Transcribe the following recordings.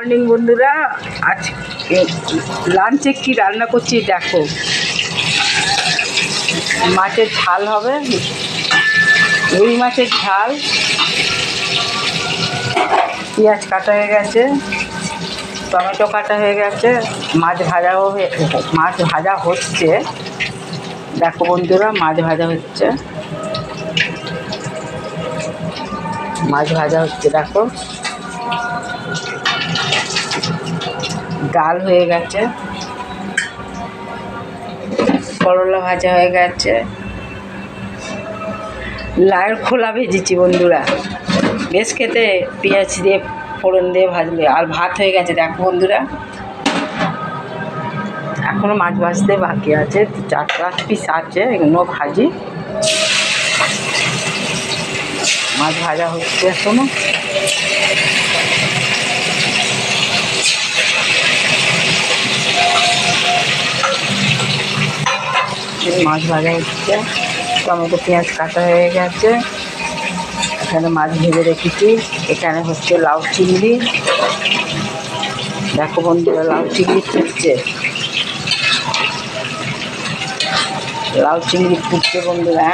Morning বন্ধুরা, আজ লাঞ্চে কি রান্না করছি দেখো। মাছের ঝাল হবে, রুই মাছের ঝাল। পেঁয়াজ কাটা হয়ে গেছে, টমেটো কাটা হয়ে গেছে, মাছ ভাজা হচ্ছে। দেখো বন্ধুরা, মাছ ভাজা হচ্ছে, দেখো। ডাল হয়ে গেছে, করলা ভাজা হয়ে গেছে, লাউয়ের খোলা ভেজেছি বন্ধুরা, বেশ খেতে, পেঁয়াজ দিয়ে ফোড়ন দিয়ে ভাজলে। আর ভাত হয়ে গেছে দেখো বন্ধুরা। এখনও মাছ ভাজতে বাকি আছে, 4-5 পিস আছে, এগুলো ভাজি। মাছ ভাজা হচ্ছে এখনো। মাছ ভাজা হচ্ছে, টমেটো পেঁয়াজ কাটা হয়ে গেছে, এখানে মাছ ভেজে রেখেছি। এখানে হচ্ছে লাউ চিংড়ি, দেখো বন্ধুরা, লাউ চিংড়ি ফুটছে, বন্ধুরা।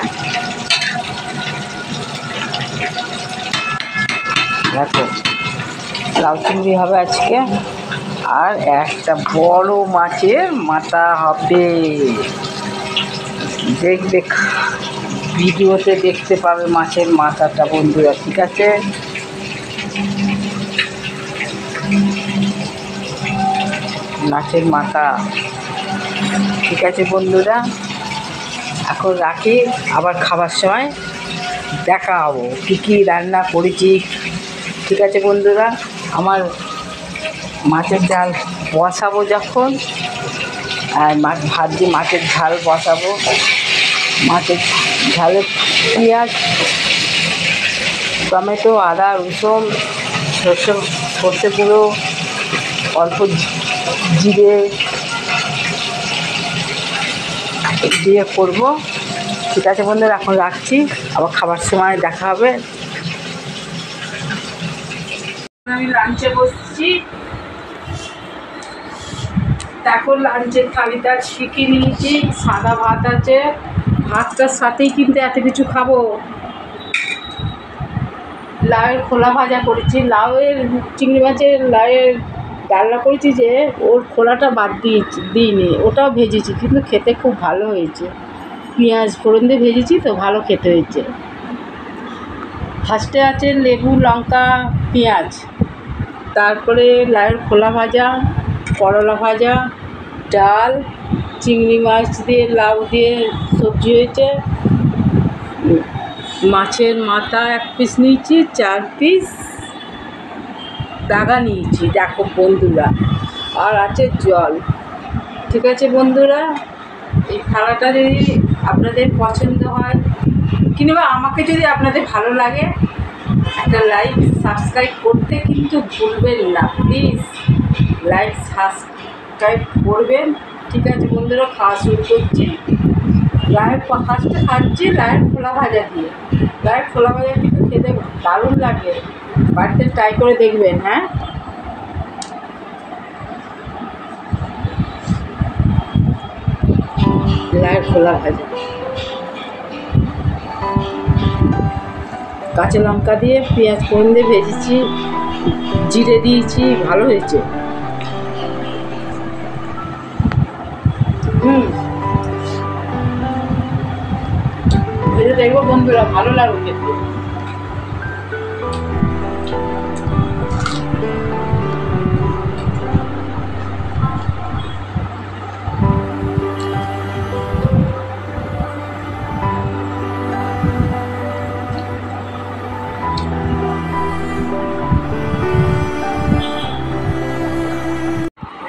দেখো, লাউ চিংড়ি হবে আজকে। আর একটা বড় মাছের মাথা হবে, দেখবে, ভিডিওতে দেখতে পাবে মাছের মাথাটা বন্ধুরা, ঠিক আছে? মাছের মাথা, ঠিক আছে বন্ধুরা। এখন রাখি, আবার খাবার সময় দেখা হবো কী কী রান্না করেছি, ঠিক আছে বন্ধুরা। আমার মাছের ঝাল বসাবো যখন, আর ভাত দিয়ে মাছের ঝাল বসাবো। মাছের ঝালে পেঁয়াজ, টমেটো, আদা, রসুন, সর্ষে গুঁড়ো, অল্প জিরে দিয়ে করবো, ঠিক আছে বন্ধুরা। এখন রাখছি, আবার খাবার সময় দেখা হবে। আমি লাঞ্চে বসছি, দেখো লাঞ্চের থালিটা শিখিয়ে নিয়েছি। সাদা ভাত আছে, ভাতটার সাথেই কিন্তু এত কিছু খাবো। লাউয়ের খোলা ভাজা করেছি, চিংড়ি মাছের লাউয়ের ডালনা করেছি, যে ওর খোলাটা বাদ দিইনি, ওটাও ভেজেছি, কিন্তু খেতে খুব ভালো হয়েছে। পেঁয়াজ ফোড়ন দিয়ে ভেজেছি তো, ভালো খেতে হয়েছে। ফার্স্টে আছে লেবু, লঙ্কা, পেঁয়াজ, তারপরে লাউয়ের খোলা ভাজা, করলা ভাজা, ডাল, চিংড়ি মাছ দিয়ে লাউ দিয়ে সবজি হয়েছে, মাছের মাথা 1 পিস নিয়েছি, 4 পিস দাগা নিয়েছি, দেখো বন্ধুরা। আর আছে জল, ঠিক আছে বন্ধুরা। এই খাবারটা যদি আপনাদের পছন্দ হয়, কিংবা আমাকে যদি আপনাদের ভালো লাগে, একটা লাইক সাবস্ক্রাইব করতে কিন্তু ভুলবেন না, প্লিজ লাইক সাবস্ক্রাইব করবেন, ঠিক আছে বন্ধুরা। খাওয়া শুরু করছি। ফার্স্টে খাচ্ছি লাউয়ের খোলা ভাজা দিয়ে। লাউয়ের খোলা ভাজা কিন্তু খেতে দারুণ লাগে, বাড়িতে ট্রাই করে দেখবেন। হ্যাঁ, লাউয়ের খোলা ভাজা, কাঁচা লঙ্কা দিয়ে পেঁয়াজ ফোড়ন দিয়ে ভেজেছি, জিরে দিয়েছি, ভালো হয়েছে। এটা দেখবো বন্ধুরা, ভালো লাগবে খেতে।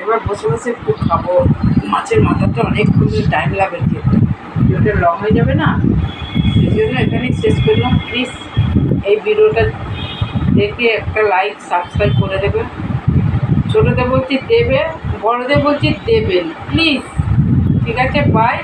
এবার বসে বসে একটু খাবো। মাছের মাথাটা অনেকক্ষণ টাইম লাগে খেতে, ভিডিওটা লং হয়ে যাবে না, সেই জন্য এখানেই শেষ করলাম। প্লিজ এই ভিডিওটা দেখে একটা লাইক সাবস্ক্রাইব করে দেবে। ছোটোদের বলছি দেবে, বড়োদের বলছি দেবেন, প্লিজ, ঠিক আছে। বাই।